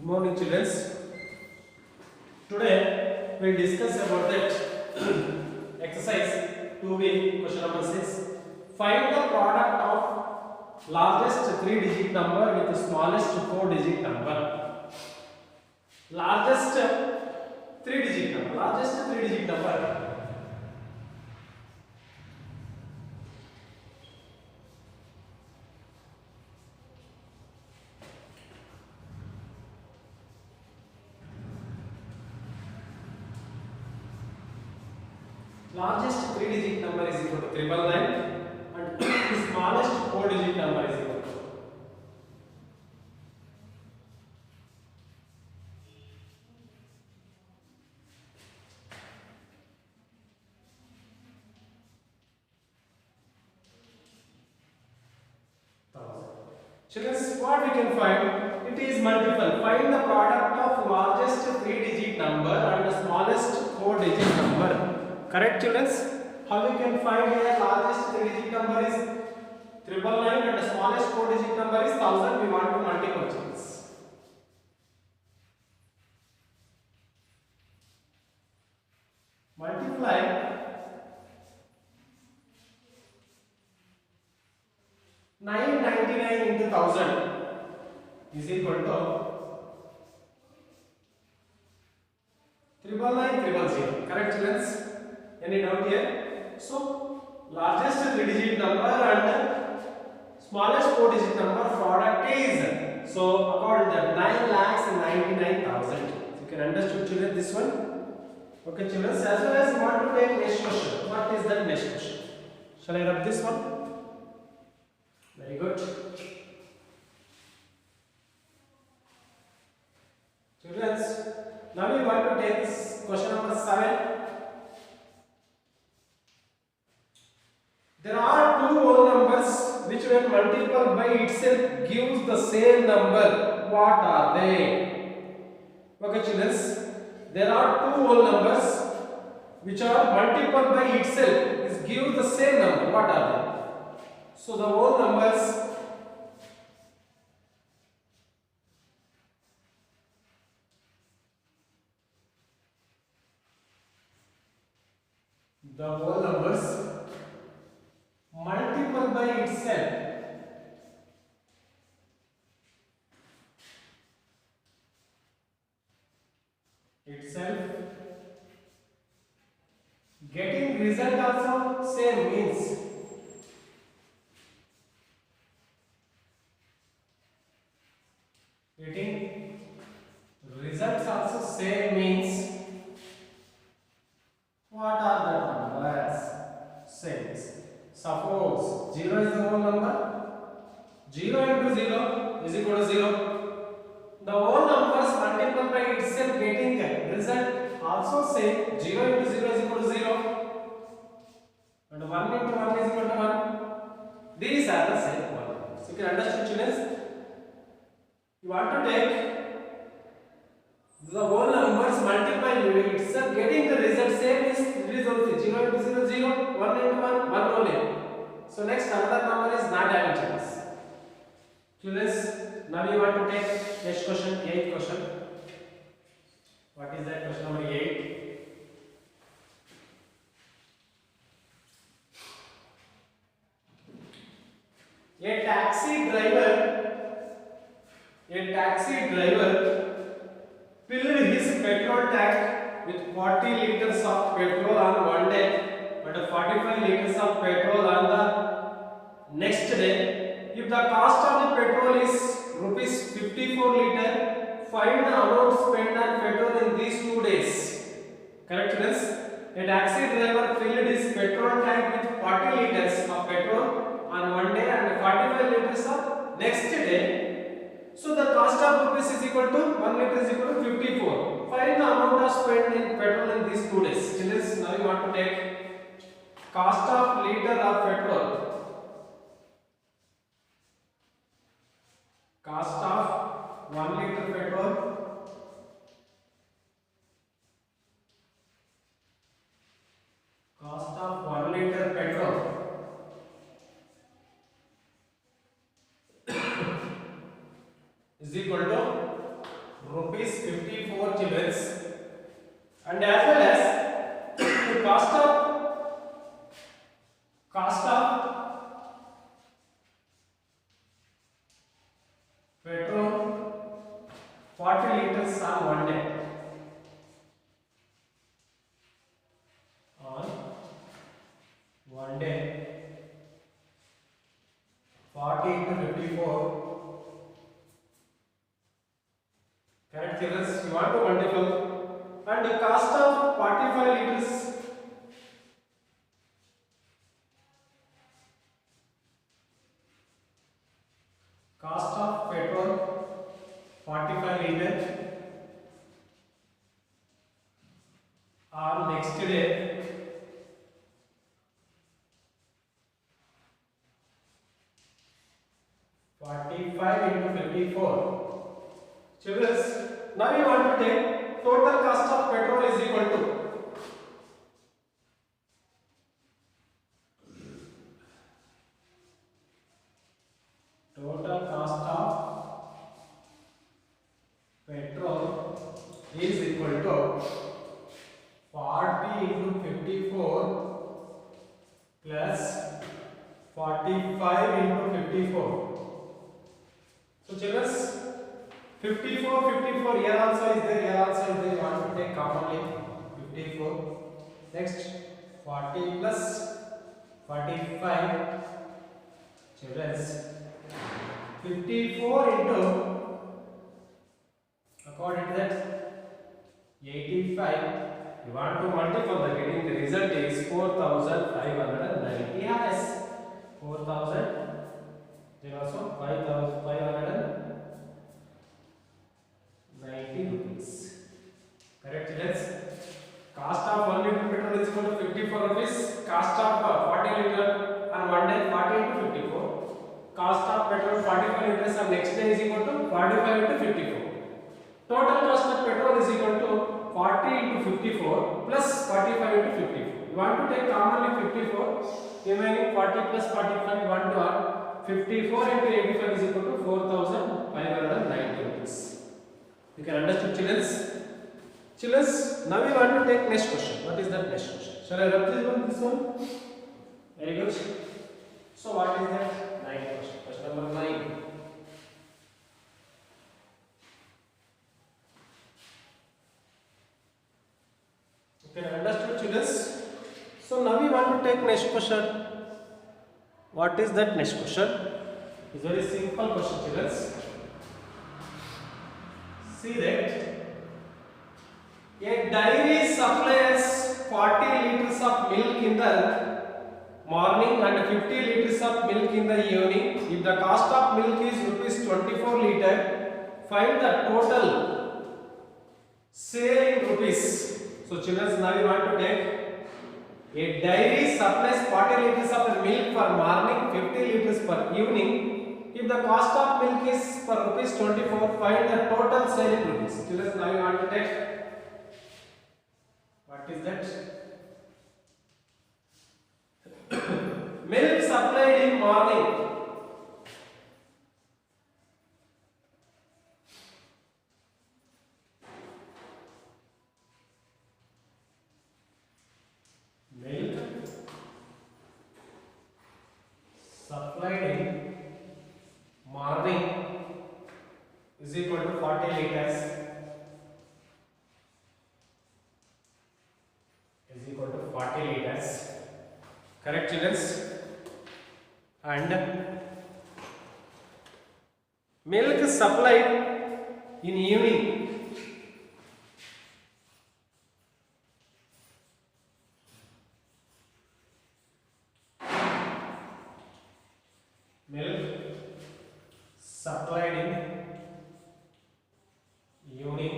Morning, children. Today we will discuss about that exercise 2B question number 6. Find the product of largest 3-digit number with the smallest 4-digit number. Largest 3-digit number. Largest 3-digit number. Largest 3-digit number is equal to 999 and the smallest 4-digit number is equal to Children, what we can find? It is multiple. Find the product of largest 3-digit number and the smallest 4-digit number. Correct, children? How we can find here? Largest 3-digit number is 999 and the smallest 4-digit number is 1000. We want to multiply, children. Multiply 999 into 1000 is equal to 999,000. Correct, children? Any doubt here? So, largest 3-digit number and smallest 4-digit number product is, so according to that, 9,99,000. You can understand, children, this one. Okay, children. As well as you want to take next question. What is that next question? Shall I rub this one? Very good. Children, now we want to take this question number 7. There are two whole numbers which when multiplied by itself gives the same number. What are they? Okay, children. There are two whole numbers which are multiplied by itself is gives the same number. What are they? So the whole numbers multiple by itself getting result also same means getting results also same means what are the numbers? Same. Suppose 0 is the whole number, 0 into 0 is equal to 0. The whole numbers multiplied by itself getting result also same. 0 into 0 is equal to 0 and 1 into 1 is equal to 1. These are the same one. So you can understand, children. You want to take the whole numbers multiplied by itself getting the result same is 0 into 0, 0, 1 into 1, 1 only. So next another number is not having chance. Children, now you want to take next question, 8th question. What is that? Question number 8. A taxi driver filled his petrol tank with 40 liters of petrol on one day but 45 liters of petrol on the next day. If the cost of the petrol is rupees 54 liter, find the amount spent on petrol in these 2 days. Correct, children? A taxi driver filled his petrol tank with 40 liters of petrol on one day and 45 liters of next day. So the cost of rupees is equal to 1 liter is equal to 54. Find the amount of spent in petrol in these 2 days. Children, now you want to take cost of liter of petrol. Cost of 1 liter petrol cost of 1 liter petrol is equal to rupees 54 children, and as well as the cost of petrol 40 liters on one day. On one day, 40 into 54. Correct, children? You want to multiply, and the cost of 45 liters. Cost of petrol 45 liters on next day. Into 54. Children, now you want to take total cost of petrol is equal to total cost of petrol is equal to 40 into 54 plus 45 into 54. So children, 54 here also is there, here also is there. You want to take commonly 54. Next 40 plus 45. Children, 54 into, according to that, 85. You want to multiply the getting the result is 4590 has 4000. Then also 5590 rupees. Correct, children? Cost of 1 liter petrol is equal to 54 rupees. Cost of 40 liter on one day 40 into 54. Cost of petrol 45 liters on next day is equal to 45 into 54. Total cost of petrol is equal to 40 into 54 plus 45 into 54. You want to take commonly 54. Remaining 40 plus 45 you want to add. 54 into 85 is equal to 4590 rupees. You can understand, children? Children, now we want to take next question. What is that next question? Shall I rub this one? Very good. So what is that? 9th question. Question number 9. Okay, understood, children? So now we want to take next question. What is that next question? It's very simple question, children. See that a dairy supplies 40 liters of milk in the morning and 50 liters of milk in the evening. If the cost of milk is rupees 24 liter, find the total sale in rupees. So children, now you want to take a dairy supplies 40 liters of milk for morning, 50 liters per evening. If the cost of milk is for rupees 24, find the total sale in rupees. Children, now you want to take, what is that? Milk supplied in morning. Supplied in morning is equal to 40 liters is equal to 40 liters. Correct, children? And milk supplied in evening supplied in evening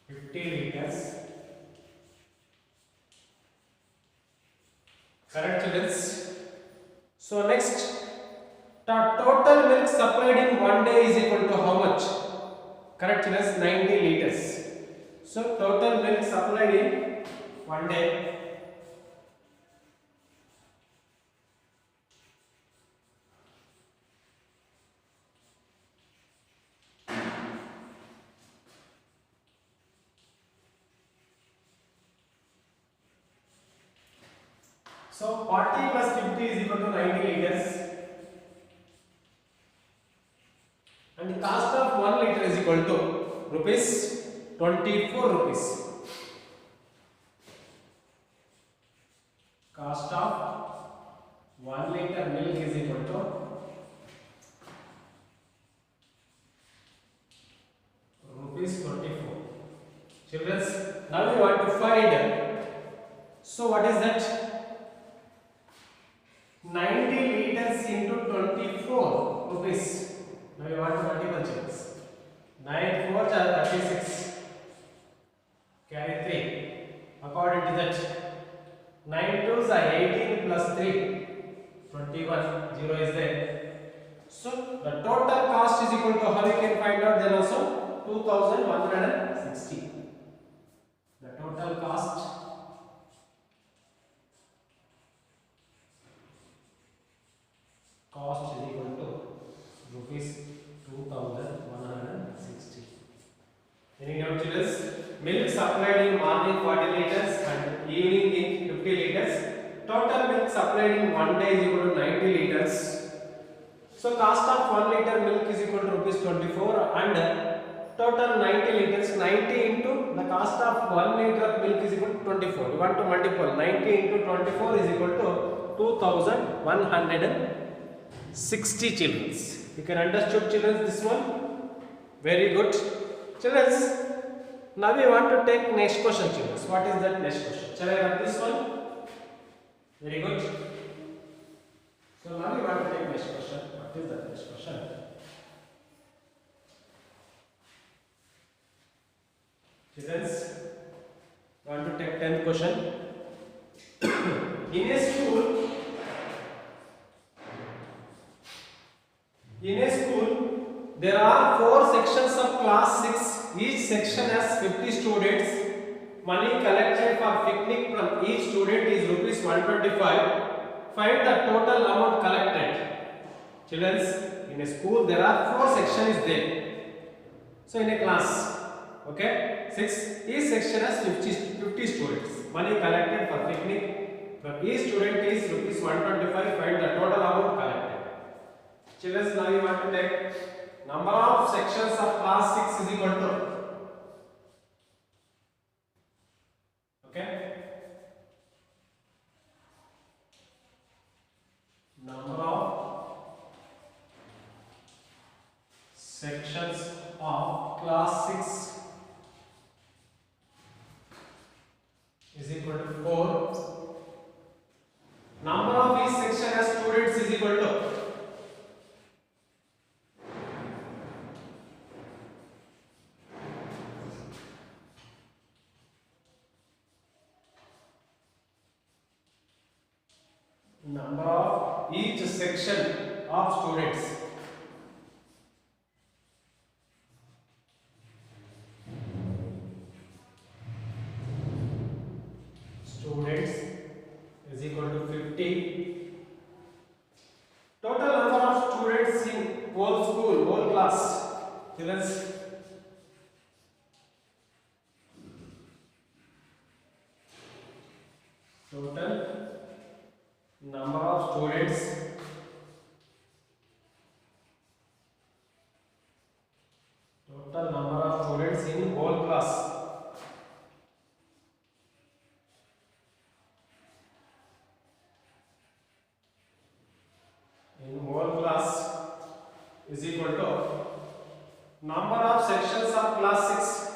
50 liters. Correct, children? So next, the total milk supplied in one day is equal to how much? Correct, children? 90 liters. So total milk supplied in one day So 40 plus 50 is equal to 90 liters. And the cost of 1 liter is equal to rupees 24 rupees. Cost of 1 liter milk is equal to rupees 24. Children, now we want to find. So what is that? 90 liters into 24 rupees. Now we want to multiple children. 9 4s are 36. Carry 3. According to that, 9 2s are 18 plus 3. 21. 0 is there. So the total cost is equal to, how you can find out then also, 2160. The total cost is equal to rupees 2160. Any doubt, children? Milk supplied in morning 40 liters and evening in 50 liters. Total milk supplied in one day is equal to 90 liters. So cost of 1 liter milk is equal to rupees 24 and total 90 liters. 90 into the cost of 1 liter of milk is equal to 24. You want to multiply 90 into 24 is equal to 2160 children. You can understand, children, this one. Very good. Children, now we want to take next question, children. What is that next question? Shall I write this one? Very good. So now we want to take next question. What is that next question? Children, want to take 10th question. In a school, there are 4 sections of class 6. Each section has 50 students. Money collected for picnic from each student is rupees 125. Find the total amount collected. Children, in a school there are 4 sections there. So in a class, okay, 6, each section has 50 students. Money collected for picnic from each student is rupees 125. Find the total amount collected. Children, now you want to take number of sections of class 6 is equal to, okay, number of sections of class 6 is equal to 4. Number of each section as students is equal to, number of each section of students. Students is equal to 50. Total number of students in whole school, whole class. Children, total number of students in whole class. In whole class is equal to number of sections of class 6.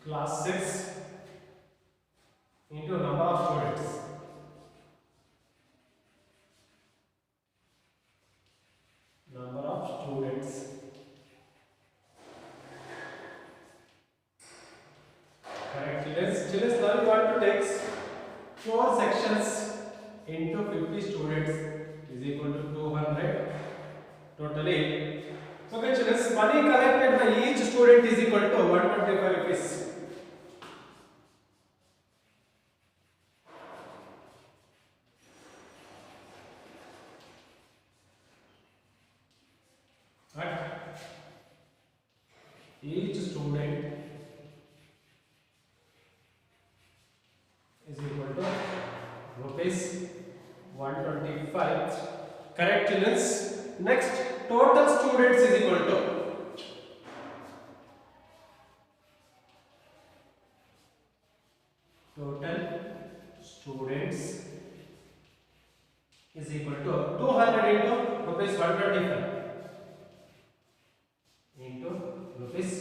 Class 6 into number of students. Number of students. Correct, children. Now we want to take 4 sections into 50 students is equal to 200 totally. Okay, children, money collected by each student is equal to 125 rupees. each student is equal to rupees 125. Correct, children? Next, total students is equal to total students is equal to 200 into rupees 125 into rupees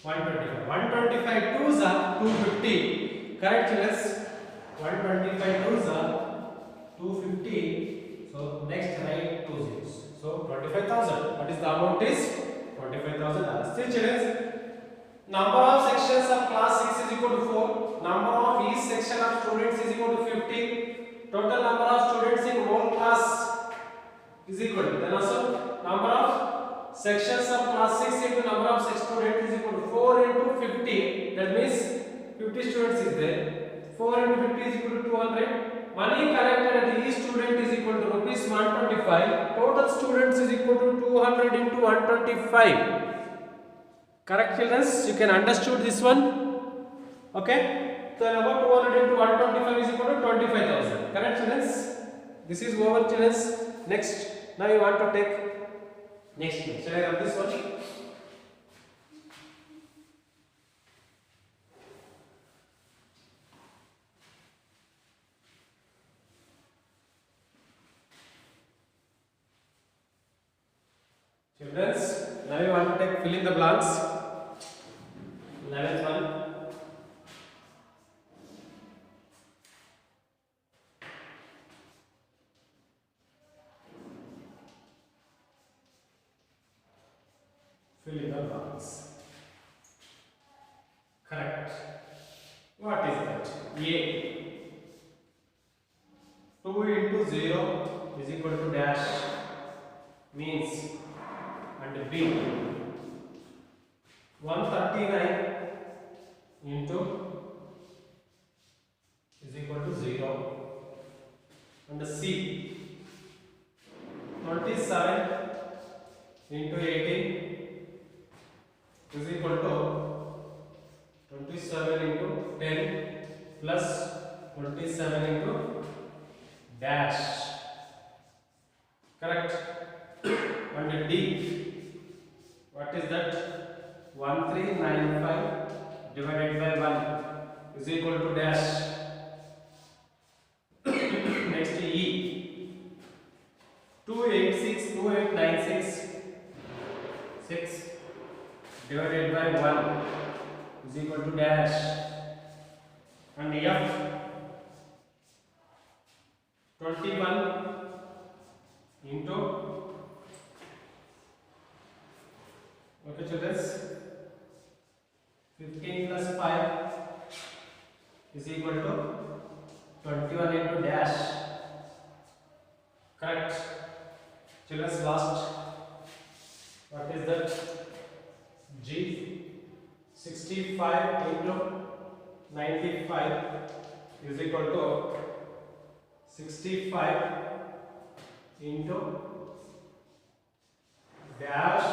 125. 125 twos are 250. Correct, children? 125 twos are 250. So next write 2 zeros. So 25,000. What is the amount? Is $25,000. See, children, number of sections of class 6 is equal to 4. Number of each section of students is equal to 50. Total number of students in whole class is equal to, then also number of sections of class 6 into number of students is equal to 4 into 50. That means 50 students is there. 4 into 50 is equal to 200. Money collected at each student is equal to rupees 125. Total students is equal to 200 into 125. Correct, children? You can understood this one. Okay. So about 200 into 125 is equal to 25,000. Correct, children? This is over, children. Next, now you want to take next one. Shall I have this one? Children, now you want to take fill in the blanks. 11th one. Fill in the blanks. Correct. What is that? A. 2 into 0 is equal to dash means, and B. 139 into is equal to 0, and C. 27 into 18 is equal to 27 into 10 plus 27 into dash. Correct. And D, what is that? 1395 divided by 1 is equal to dash. Next, E. 2896 6 divided by 1 is equal to dash. And F. 21 into, okay, children, 15 plus 5 is equal to 21 into dash. Correct. Children, last, what is that? G. 65 into 95 is equal to 65 into dash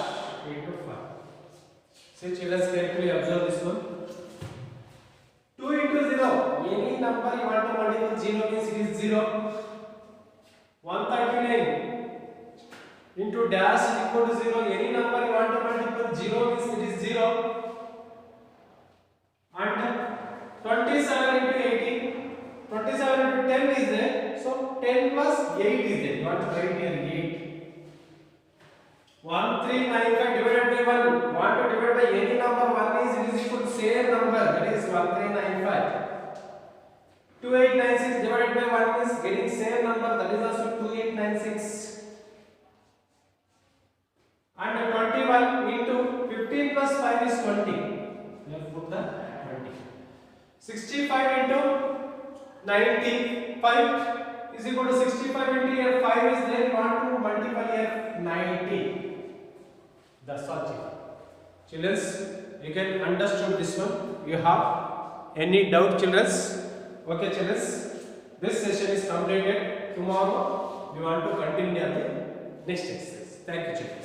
into 5. See, children, carefully observe this one. 2 into 0. Any number you want to multiply 0 means it is 0. 139 into dash is equal to 0. Any number you want to multiply 0 means it is 0. And 27 into 18. 27 into 10 is there. So 10 plus 8 is there. You want to write here 8. 1395 divided by 1. Want to divide by any number 1 is it is equal to same number, that is 1395. 2896 divided by 1 is getting same number, that is also 2896. And 21 into 15 plus 5 is 20. You have put the 20. 65 into 95 is equal to 65 into here 5 is there. You want to multiply here 90. That's all, children. You can understand this one. You have any doubt, children? Okay, children. This session is completed. Tomorrow we want to continue the next exercise. Thank you, children.